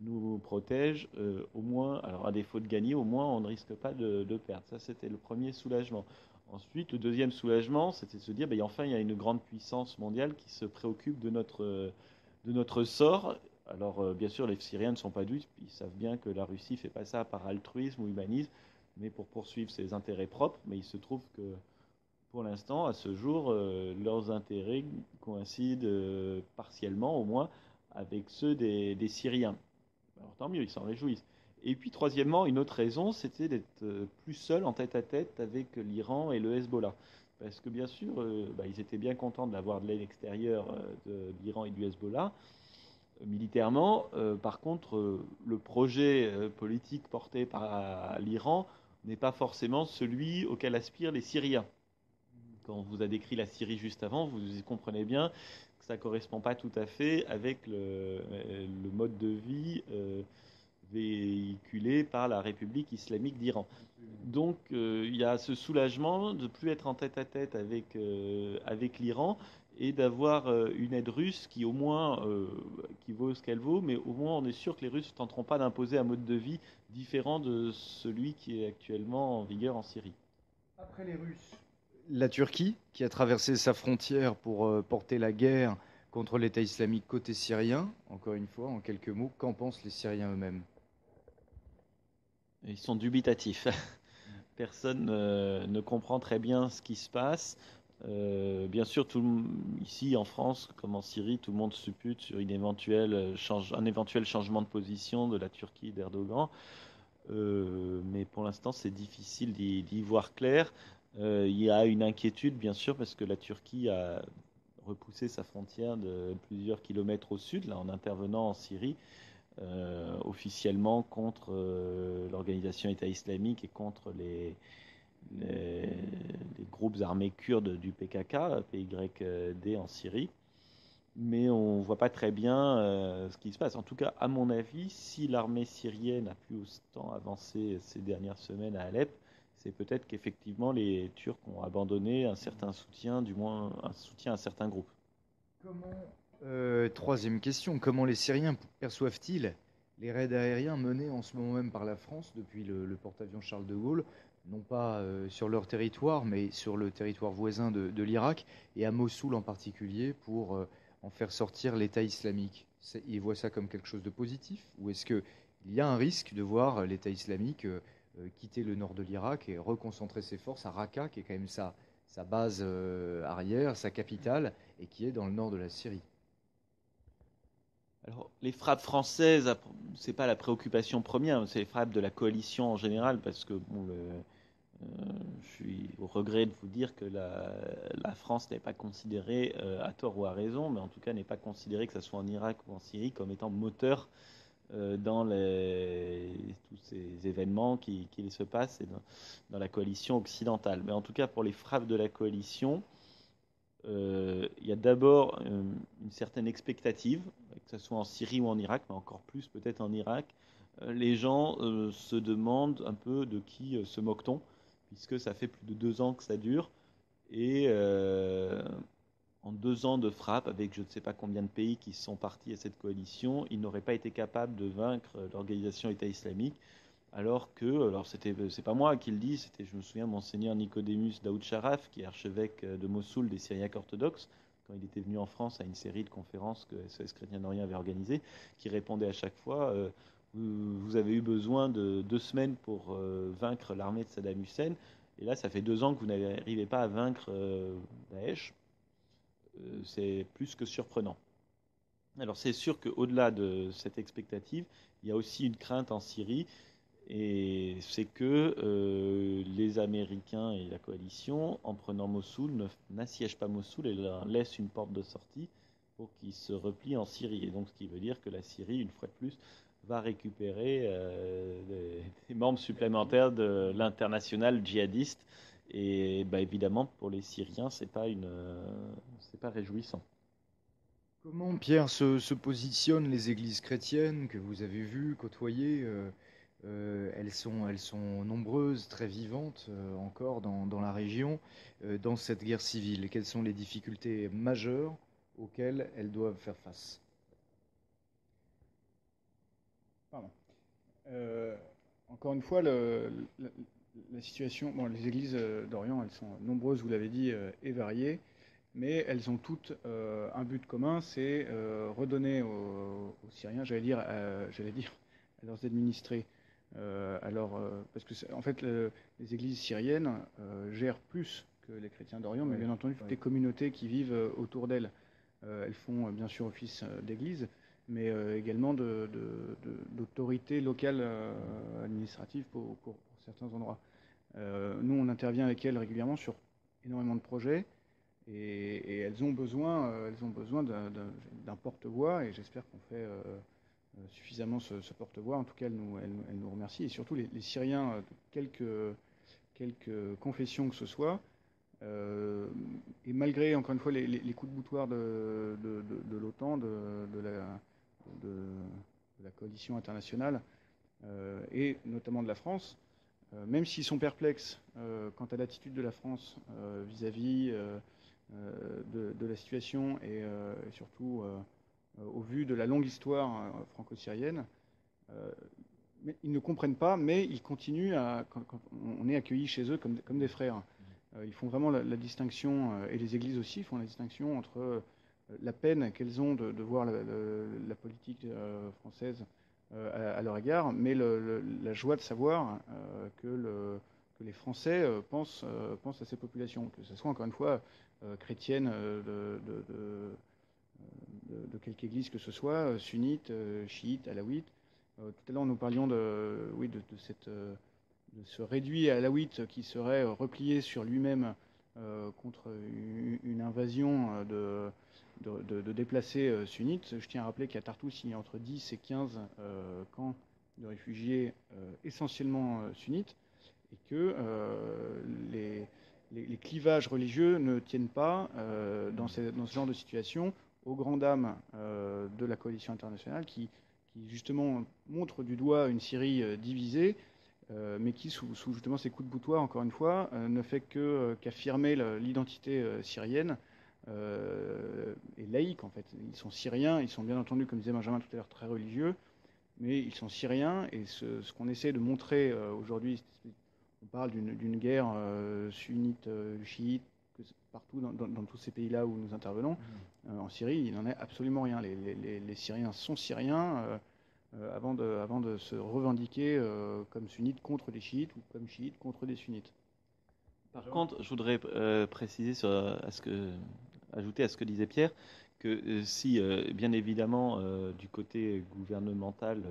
nous protègent, au moins, alors à défaut de gagner, au moins on ne risque pas de perdre. Ça, c'était le premier soulagement. Ensuite, le deuxième soulagement, c'était de se dire, ben, enfin, il y a une grande puissance mondiale qui se préoccupe de notre sort. Alors, bien sûr, les Syriens ne sont pas dupes, ils savent bien que la Russie ne fait pas ça par altruisme ou humanisme, mais pour poursuivre ses intérêts propres. Mais il se trouve que, pour l'instant, à ce jour, leurs intérêts coïncident partiellement, au moins, avec ceux des Syriens. Alors tant mieux, ils s'en réjouissent. Et puis troisièmement, une autre raison, c'était d'être plus seul en tête à tête avec l'Iran et le Hezbollah. Parce que bien sûr, ils étaient bien contents d'avoir de l'aide extérieure de l'Iran et du Hezbollah. militairement. Par contre, le projet politique porté par l'Iran n'est pas forcément celui auquel aspirent les Syriens. Quand on vous a décrit la Syrie juste avant, vous comprenez bien que ça ne correspond pas tout à fait avec le mode de vie véhiculé par la République islamique d'Iran. Donc il y a ce soulagement de ne plus être en tête-à-tête avec l'Iran et d'avoir une aide russe qui au moins qui vaut ce qu'elle vaut, mais au moins on est sûr que les Russes ne tenteront pas d'imposer un mode de vie différent de celui qui est actuellement en vigueur en Syrie. Après les Russes, la Turquie, qui a traversé sa frontière pour porter la guerre contre l'État islamique côté syrien, encore une fois, en quelques mots, qu'en pensent les Syriens eux-mêmes? Ils sont dubitatifs. Personne ne comprend très bien ce qui se passe. Bien sûr, ici en France, comme en Syrie, tout le monde suppute sur un éventuel changement de position de la Turquie d'Erdogan. Mais pour l'instant, c'est difficile d'y voir clair. Il y a une inquiétude, bien sûr, parce que la Turquie a repoussé sa frontière de plusieurs kilomètres au sud, là, en intervenant en Syrie, officiellement contre l'organisation État islamique et contre les groupes armés kurdes du PKK, PYD en Syrie. Mais on ne voit pas très bien ce qui se passe. En tout cas, à mon avis, si l'armée syrienne a pu autant avancer ces dernières semaines à Alep, c'est peut-être qu'effectivement les Turcs ont abandonné un certain soutien, du moins un soutien à certains groupes. Troisième question, comment les Syriens perçoivent-ils les raids aériens menés en ce moment même par la France depuis le porte-avions Charles de Gaulle, non pas sur leur territoire, mais sur le territoire voisin de l'Irak, et à Mossoul en particulier, pour en faire sortir l'État islamique? Ils voient ça comme quelque chose de positif? Ou est-ce qu'il y a un risque de voir l'État islamique quitter le nord de l'Irak et reconcentrer ses forces à Raqqa, qui est quand même sa base arrière, sa capitale, et qui est dans le nord de la Syrie? Alors, les frappes françaises, c'est pas la préoccupation première, c'est les frappes de la coalition en général, parce que bon, je suis au regret de vous dire que la France n'est pas considérée, à tort ou à raison, mais en tout cas n'est pas considérée, que ce soit en Irak ou en Syrie, comme étant moteur dans tous ces événements qui se passent et dans la coalition occidentale. Mais en tout cas, pour les frappes de la coalition, il y a d'abord une certaine expectative, que ce soit en Syrie ou en Irak, mais encore plus peut-être en Irak. Les gens se demandent un peu de qui se moque-t-on, puisque ça fait plus de 2 ans que ça dure. Et en 2 ans de frappe, avec je ne sais pas combien de pays qui sont partis à cette coalition, ils n'auraient pas été capables de vaincre l'organisation État islamique. Alors c'est pas moi qui le dis, c'était, je me souviens, Monseigneur Nicodémus Daoud Sharaf, qui est archevêque de Mossoul des Syriaques orthodoxes, quand il était venu en France à une série de conférences que SOS Chrétien d'Orient avait organisées, qui répondait à chaque fois vous avez eu besoin de 2 semaines pour vaincre l'armée de Saddam Hussein, et là ça fait 2 ans que vous n'arrivez pas à vaincre Daesh. C'est plus que surprenant. Alors c'est sûr qu'au-delà de cette expectative, il y a aussi une crainte en Syrie, et c'est que les Américains et la coalition, en prenant Mossoul, n'assiègent pas Mossoul et leur laissent une porte de sortie pour qu'ils se replient en Syrie. Et donc ce qui veut dire que la Syrie, une fois de plus, va récupérer des membres supplémentaires de l'international djihadiste. Et bah, évidemment, pour les Syriens, c'est pas réjouissant. Comment, Pierre, se positionnent les églises chrétiennes que vous avez vues, côtoyées? Elles sont nombreuses, très vivantes encore dans la région, dans cette guerre civile. Quelles sont les difficultés majeures auxquelles elles doivent faire face? Pardon. Euh, Encore une fois, la situation, bon, les églises d'Orient, elles sont nombreuses, vous l'avez dit, et variées, mais elles ont toutes un but commun, c'est redonner aux Syriens, j'allais dire à leurs administrés, parce que en fait, les églises syriennes gèrent plus que les chrétiens d'Orient, mais bien entendu, toutes les communautés qui vivent autour d'elles, elles font bien sûr office d'église, mais également d'autorité locale administrative pour certains endroits. Nous, on intervient avec elles régulièrement sur énormément de projets, et elles ont besoin d'un porte-voix, et j'espère qu'on fait suffisamment ce porte-voix. En tout cas, elles nous remercient, et surtout les Syriens, quelque confession que ce soit, et malgré, encore une fois, les coups de boutoir de l'OTAN, de la coalition internationale, et notamment de la France, même s'ils sont perplexes quant à l'attitude de la France vis-à-vis de la situation, et surtout au vu de la longue histoire franco-syrienne, mais ils ne comprennent pas, mais ils continuent quand on est accueillis chez eux comme des frères. Ils font vraiment la distinction, et les églises aussi font la distinction entre la peine qu'elles ont de voir la politique française à leur égard, mais la joie de savoir que les Français pensent à ces populations, que ce soit encore une fois chrétiennes de quelque église que ce soit, sunnites, chiites, alaouites. Tout à l'heure, nous parlions de ce réduit alaouite qui serait replié sur lui-même contre une invasion de déplacés sunnites. Je tiens à rappeler qu'à Tartous, il y a entre 10 et 15 camps de réfugiés essentiellement sunnites, et que les clivages religieux ne tiennent pas dans ce genre de situation, aux grandes dames de la coalition internationale qui justement montre du doigt une Syrie divisée, mais qui, sous justement ces coups de boutoir, encore une fois, ne fait qu'affirmer l'identité syrienne et laïque, en fait. Ils sont syriens, ils sont bien entendu, comme disait Benjamin tout à l'heure, très religieux, mais ils sont syriens, et ce qu'on essaie de montrer aujourd'hui, on parle d'une guerre sunnite, chiite, partout dans tous ces pays-là où nous intervenons. En Syrie, il n'en est absolument rien. Les Syriens sont syriens avant de se revendiquer comme sunnites contre des chiites, ou comme chiites contre des sunnites. Par contre, je voudrais préciser ajouter à ce que disait Pierre, que si, bien évidemment, du côté gouvernemental,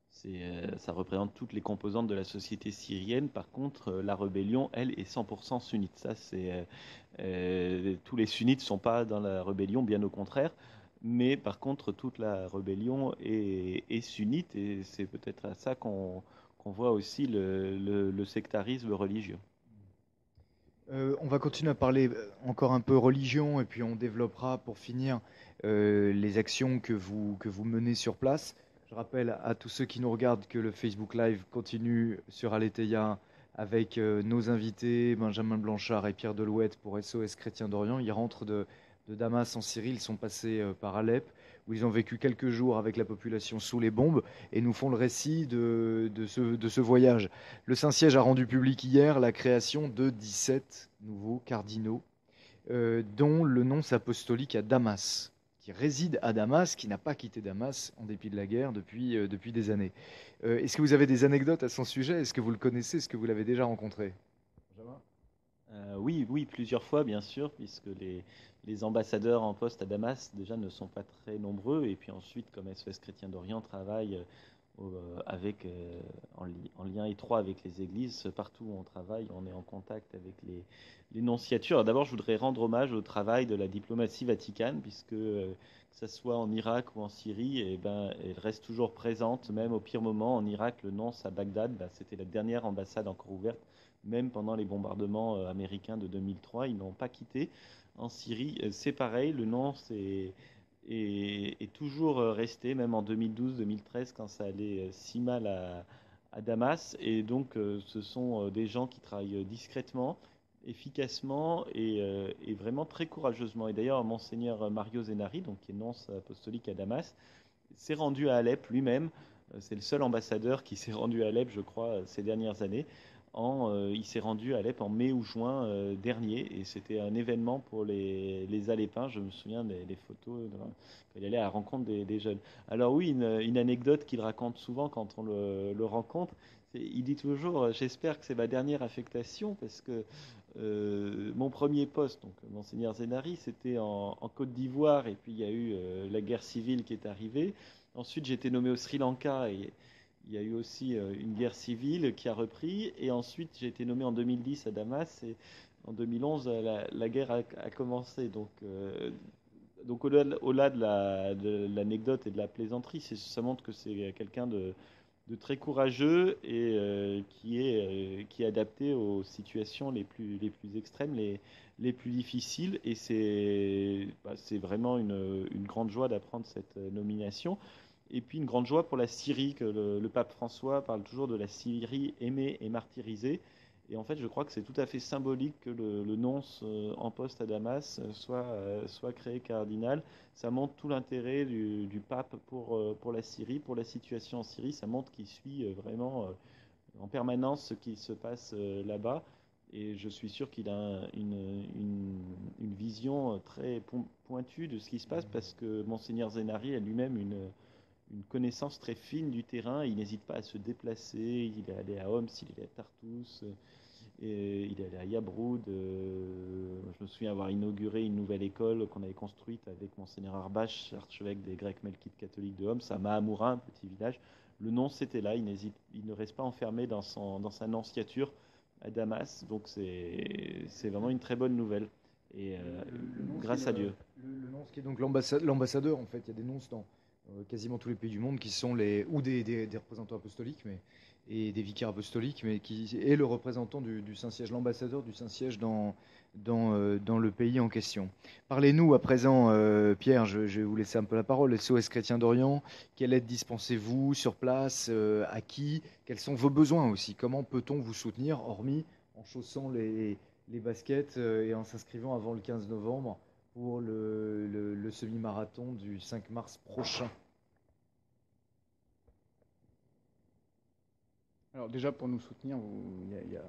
ça représente toutes les composantes de la société syrienne. Par contre, la rébellion, elle, est 100% sunnite. Ça, tous les sunnites ne sont pas dans la rébellion, bien au contraire. Mais par contre, toute la rébellion est sunnite, et c'est peut-être à ça qu'on voit aussi le sectarisme religieux. On va continuer à parler encore un peu religion, et puis on développera pour finir les actions que vous menez sur place. Je rappelle à tous ceux qui nous regardent que le Facebook Live continue sur Aletheia avec nos invités Benjamin Blanchard et Pierre Delouette pour SOS Chrétien d'Orient. Ils rentrent de Damas en Syrie, ils sont passés par Alep, où ils ont vécu quelques jours avec la population sous les bombes, et nous font le récit de ce voyage. Le Saint-Siège a rendu public hier la création de 17 nouveaux cardinaux, dont le nonce apostolique à Damas, qui réside à Damas, qui n'a pas quitté Damas en dépit de la guerre depuis des années. Est-ce que vous avez des anecdotes à son sujet? Est-ce que vous le connaissez? Est-ce que vous l'avez déjà rencontré? Oui, plusieurs fois, bien sûr, puisque les ambassadeurs en poste à Damas, déjà, ne sont pas très nombreux. Et puis ensuite, comme SOS Chrétien d'Orient travaille en lien étroit avec les églises, partout où on travaille, on est en contact avec les nonciatures. Alors d'abord, je voudrais rendre hommage au travail de la diplomatie vaticane, puisque que ce soit en Irak ou en Syrie, elle reste toujours présente, même au pire moment. En Irak, le nonce à Bagdad, c'était la dernière ambassade encore ouverte, même pendant les bombardements américains de 2003, ils n'ont pas quitté. En Syrie, c'est pareil, le nonce est toujours resté, même en 2012-2013, quand ça allait si mal à Damas. Et donc, ce sont des gens qui travaillent discrètement, efficacement et vraiment très courageusement. Et d'ailleurs, Monseigneur Mario Zenari, donc, qui est nonce apostolique à Damas, s'est rendu à Alep lui-même. C'est le seul ambassadeur qui s'est rendu à Alep, je crois, ces dernières années. Il s'est rendu à Alep en mai ou juin dernier, et c'était un événement pour les Alepins. Je me souviens des photos quand il allait à la rencontre des jeunes. Alors oui, une anecdote qu'il raconte souvent quand on le rencontre, il dit toujours: j'espère que c'est ma dernière affectation, parce que mon premier poste, donc Monseigneur Zenari, c'était en Côte d'Ivoire, et puis il y a eu la guerre civile qui est arrivée. Ensuite, j'ai été nommé au Sri Lanka, et il y a eu aussi une guerre civile qui a repris. Et ensuite, j'ai été nommé en 2010 à Damas. Et en 2011, la guerre a commencé. Donc au-delà de l'anecdote et de la plaisanterie, ça montre que c'est quelqu'un de très courageux et qui est adapté aux situations les plus extrêmes, les plus difficiles. Et c'est vraiment une grande joie d'apprendre cette nomination. Et puis une grande joie pour la Syrie, que le pape François parle toujours de la Syrie aimée et martyrisée. Et en fait, je crois que c'est tout à fait symbolique que le nonce en poste à Damas soit créé cardinal. Ça montre tout l'intérêt du pape pour la Syrie, pour la situation en Syrie. Ça montre qu'il suit vraiment en permanence ce qui se passe là-bas. Et je suis sûr qu'il a une vision très pointue de ce qui se passe, parce que Monseigneur Zenari a lui-même une connaissance très fine du terrain. Il n'hésite pas à se déplacer. Il est allé à Homs, il est allé à Tartous, et il est allé à Yabroud. Je me souviens avoir inauguré une nouvelle école qu'on avait construite avec Monseigneur Arbach, archevêque des Grecs melkites catholiques de Homs, à Mahamoura, un petit village. Le nonce était là. Il ne reste pas enfermé dans sa nonciature à Damas. Donc c'est vraiment une très bonne nouvelle. Et grâce à Dieu. Le nonce qui est donc l'ambassadeur, en fait. Il y a des nonces dans quasiment tous les pays du monde qui sont ou des représentants apostoliques, et des vicaires apostoliques, mais qui est le représentant du Saint-Siège, l'ambassadeur du Saint-Siège dans le pays en question. Parlez-nous à présent, Pierre, je vais vous laisser un peu la parole. SOS Chrétien d'Orient, quelle aide dispensez-vous sur place, à qui? Quels sont vos besoins aussi? Comment peut-on vous soutenir, hormis en chaussant les baskets et en s'inscrivant avant le 15 novembre pour le semi-marathon du 5 mars prochain? Alors déjà, pour nous soutenir, il y a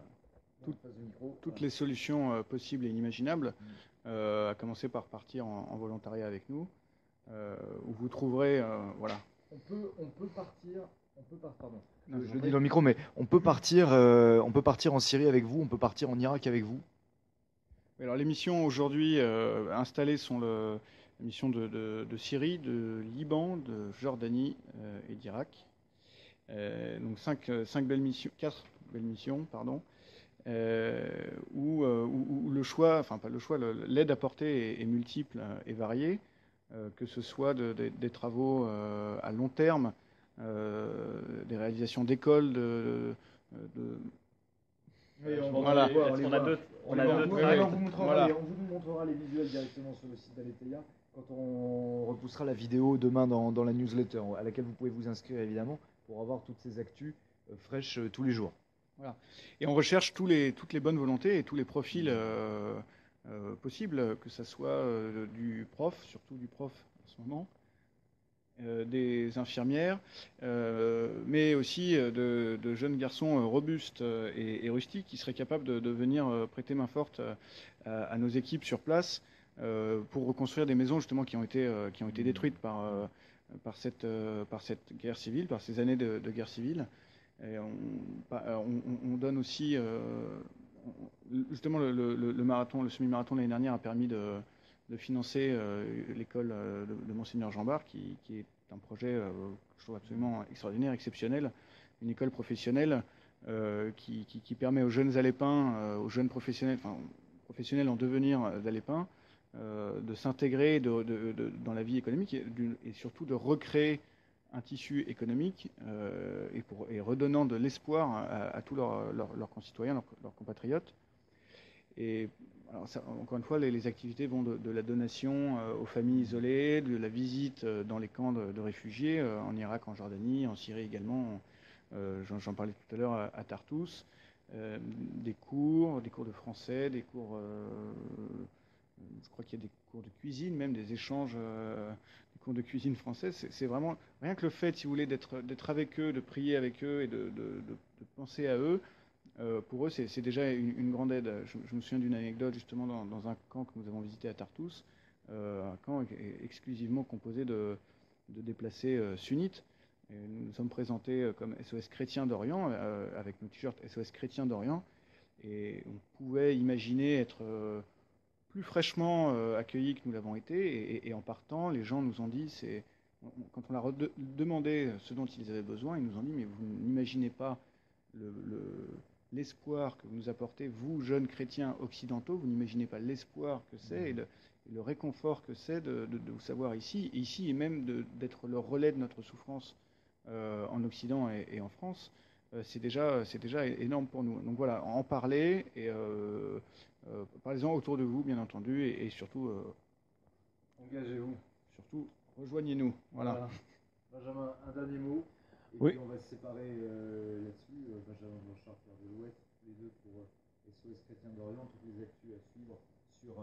toutes les solutions possibles et inimaginables, à commencer par partir en volontariat avec nous, où vous trouverez, voilà. On peut partir, pardon. Je le dis dans le micro, mais on peut partir en Syrie avec vous, on peut partir en Irak avec vous. Alors les missions aujourd'hui installées sont les missions de Syrie, de Liban, de Jordanie et d'Irak. Donc quatre belles missions, pardon, où le choix, enfin pas le choix, l'aide apportée est multiple et variée, que ce soit des travaux à long terme, des réalisations d'écoles, Oui, voilà. On a deux on tracts. vous montrera les visuels directement sur le site d'Aletheia quand on repoussera la vidéo demain dans la newsletter, à laquelle vous pouvez vous inscrire évidemment pour avoir toutes ces actus fraîches tous les jours. Voilà. Et on recherche toutes les bonnes volontés et tous les profils possibles, que ce soit du prof, surtout du prof en ce moment, des infirmières, mais aussi de jeunes garçons robustes et rustiques qui seraient capables de venir prêter main forte à nos équipes sur place pour reconstruire des maisons justement qui ont été détruites par cette guerre civile, par ces années de guerre civile. Et on donne aussi justement le marathon, le semi-marathon de l'année dernière a permis de financer l'école de Monseigneur Jean Bart, qui est un projet que je trouve absolument extraordinaire, exceptionnel, une école professionnelle qui permet aux jeunes Alépins, aux jeunes professionnels en devenir d'Alépins, de s'intégrer dans la vie économique et surtout de recréer un tissu économique et redonnant de l'espoir à tous leurs concitoyens, leurs compatriotes. Et alors encore une fois, les activités vont de la donation aux familles isolées, de la visite dans les camps de réfugiés, en Irak, en Jordanie, en Syrie également, j'en parlais tout à l'heure à Tartous, des cours de français, des cours, je crois qu'il y a des cours de cuisine, même des échanges, des cours de cuisine française. C'est vraiment, rien que le fait, si vous voulez, d'être avec eux, de prier avec eux et de penser à eux, pour eux, c'est déjà une grande aide. Je me souviens d'une anecdote justement dans un camp que nous avons visité à Tartous, un camp exclusivement composé de déplacés sunnites. Et nous nous sommes présentés comme SOS Chrétien d'Orient, avec nos t-shirts SOS Chrétien d'Orient, et on pouvait imaginer être plus fraîchement accueillis que nous l'avons été, et en partant, les gens nous ont dit, quand on leur a demandé ce dont ils avaient besoin, ils nous ont dit, mais vous n'imaginez pas l'espoir que vous nous apportez, vous, jeunes chrétiens occidentaux. Vous n'imaginez pas l'espoir que c'est et le réconfort que c'est de vous savoir ici, et même d'être le relais de notre souffrance en Occident et en France. C'est déjà énorme pour nous. Donc voilà, en parler et parlez-en autour de vous, bien entendu, et surtout engagez-vous. Surtout, rejoignez-nous. Voilà. Benjamin, un dernier mot. Et oui. Puis on va se séparer là-dessus. Benjamin Blanchard, Pierre de l'Ouest, les deux pour SOS Chrétien d'Orient, toutes les actus à suivre sur,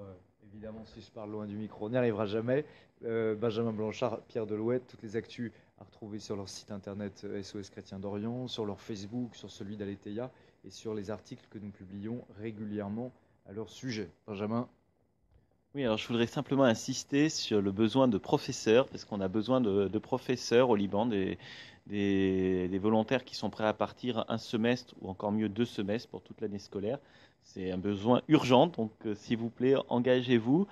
évidemment, si je parle loin du micro, on n'y arrivera jamais. Benjamin Blanchard, Pierre de l'Ouest, toutes les actus à retrouver sur leur site internet SOS Chrétien d'Orient, sur leur Facebook, sur celui d'Aletheia et sur les articles que nous publions régulièrement à leur sujet. Benjamin. Oui, alors je voudrais simplement insister sur le besoin de professeurs, parce qu'on a besoin de professeurs au Liban, des volontaires qui sont prêts à partir un semestre ou encore mieux 2 semestres pour toute l'année scolaire. C'est un besoin urgent, donc s'il vous plaît, engagez-vous.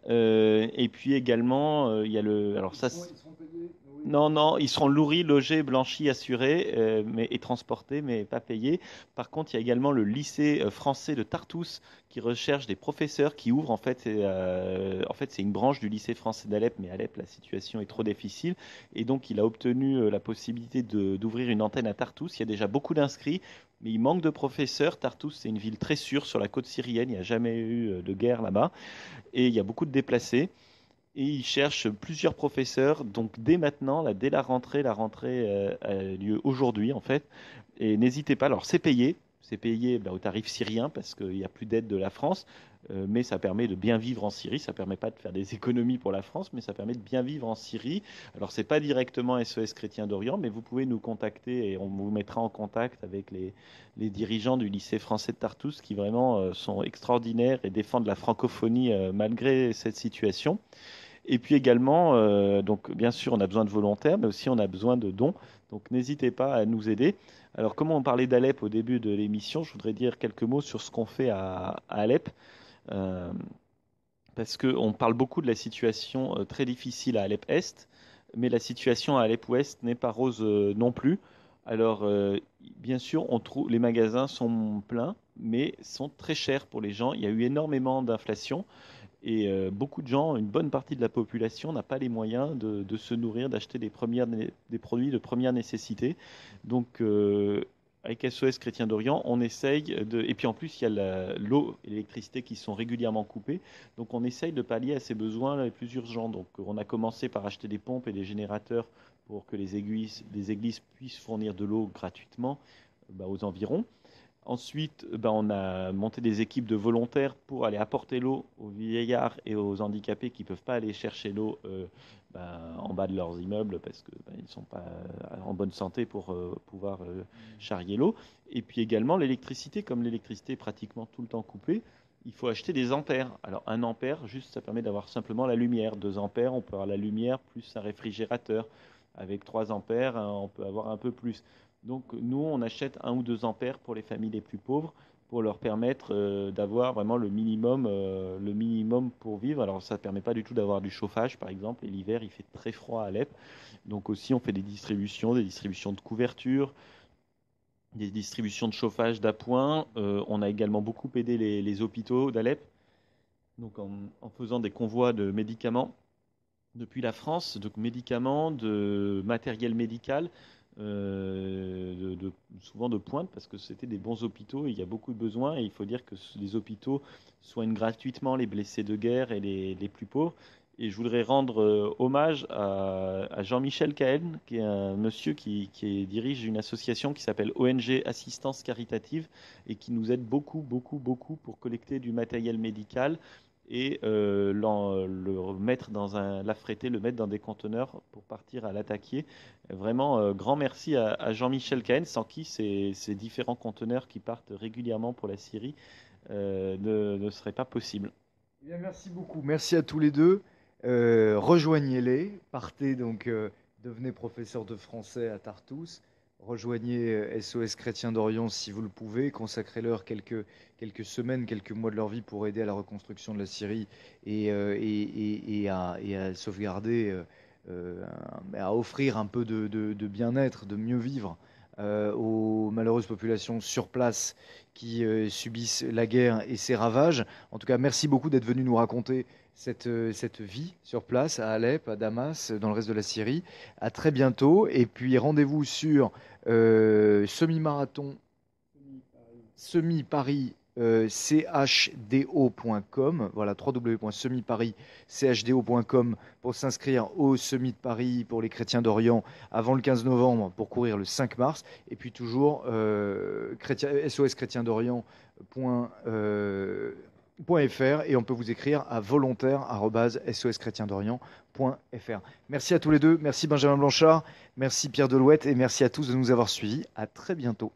Et puis également, il y a le... Alors ça, Ils seront payés. Oui. non, ils seront nourris, logés, blanchis, assurés et transportés, mais pas payés. Par contre, il y a également le lycée français de Tartous qui recherche des professeurs qui ouvrent. En fait, c'est une branche du lycée français d'Alep, mais à Alep, la situation est trop difficile. Et donc, il a obtenu la possibilité d'ouvrir une antenne à Tartous. Il y a déjà beaucoup d'inscrits, mais il manque de professeurs. Tartous, c'est une ville très sûre sur la côte syrienne. Il n'y a jamais eu de guerre là-bas. Et il y a beaucoup de déplacés. Et ils cherchent plusieurs professeurs, donc dès maintenant, là, dès la rentrée a lieu aujourd'hui en fait. Et n'hésitez pas, alors c'est payé au tarif syrien parce qu'il n'y a plus d'aide de la France, mais ça permet de bien vivre en Syrie, ça ne permet pas de faire des économies pour la France, mais ça permet de bien vivre en Syrie. Alors c'est pas directement SOS Chrétien d'Orient, mais vous pouvez nous contacter et on vous mettra en contact avec les dirigeants du lycée français de Tartous qui vraiment sont extraordinaires et défendent la francophonie malgré cette situation. Et puis également, donc bien sûr, on a besoin de volontaires, mais aussi on a besoin de dons. Donc n'hésitez pas à nous aider. Alors, comme on parlait d'Alep au début de l'émission, je voudrais dire quelques mots sur ce qu'on fait à Alep. Euh, Parce qu'on parle beaucoup de la situation très difficile à Alep-Est, mais la situation à Alep-Ouest n'est pas rose non plus. Alors, bien sûr, les magasins sont pleins, mais sont très chers pour les gens. Il y a eu énormément d'inflation. Et beaucoup de gens, une bonne partie de la population n'a pas les moyens de se nourrir, d'acheter des produits de première nécessité. Donc, avec SOS Chrétien d'Orient, on essaye de... Et puis en plus, il y a l'eau et l'électricité qui sont régulièrement coupées. Donc, on essaye de pallier à ces besoins les plus urgents. Donc, on a commencé par acheter des pompes et des générateurs pour que les églises puissent fournir de l'eau gratuitement aux environs. Ensuite, on a monté des équipes de volontaires pour aller apporter l'eau aux vieillards et aux handicapés qui ne peuvent pas aller chercher l'eau en bas de leurs immeubles parce qu'ils ne sont pas en bonne santé pour pouvoir charrier l'eau. Et puis également l'électricité, comme l'électricité est pratiquement tout le temps coupée, il faut acheter des ampères. Alors 1 ampère, juste ça permet d'avoir simplement la lumière. 2 ampères, on peut avoir la lumière plus un réfrigérateur. Avec 3 ampères, on peut avoir un peu plus. Donc nous, on achète 1 ou 2 ampères pour les familles les plus pauvres pour leur permettre d'avoir vraiment le minimum pour vivre. Alors ça ne permet pas du tout d'avoir du chauffage, par exemple, et l'hiver, il fait très froid à Alep. Donc aussi, on fait des distributions de couverture, des distributions de chauffage d'appoint. On a également beaucoup aidé les hôpitaux d'Alep, donc en faisant des convois de médicaments depuis la France, de médicaments, de matériel médical, souvent de pointe, parce que c'était des bons hôpitaux et il y a beaucoup de besoins. Et il faut dire que les hôpitaux soignent gratuitement les blessés de guerre et les plus pauvres. Et je voudrais rendre hommage à Jean-Michel Cahen, qui est un monsieur qui dirige une association qui s'appelle ONG Assistance Caritative et qui nous aide beaucoup, beaucoup, beaucoup pour collecter du matériel médical et l'affréter, le mettre dans des conteneurs pour partir à l'attaquer. Vraiment, grand merci à Jean-Michel Cahen, sans qui ces différents conteneurs qui partent régulièrement pour la Syrie ne seraient pas possibles. Eh bien, merci beaucoup. Merci à tous les deux. Rejoignez-les. Partez donc, devenez professeur de français à Tartous. Rejoignez SOS Chrétien d'Orient si vous le pouvez. Consacrez-leur quelques semaines, quelques mois de leur vie pour aider à la reconstruction de la Syrie et à sauvegarder, à offrir un peu de bien-être, de mieux vivre aux malheureuses populations sur place qui subissent la guerre et ses ravages. En tout cas, merci beaucoup d'être venu nous raconter cette vie sur place à Alep, à Damas, dans le reste de la Syrie. À très bientôt. Et puis rendez-vous sur semi-marathon, semi-Paris. chdo.com, voilà, www.semiparis.chdo.com pour s'inscrire au Semi de Paris pour les chrétiens d'Orient avant le 15 novembre pour courir le 5 mars. Et puis toujours soschrétiendorient.fr et on peut vous écrire à volontaire@soschrétiendorient.fr. Merci à tous les deux, merci Benjamin Blanchard, merci Pierre Delouette et merci à tous de nous avoir suivis. À très bientôt.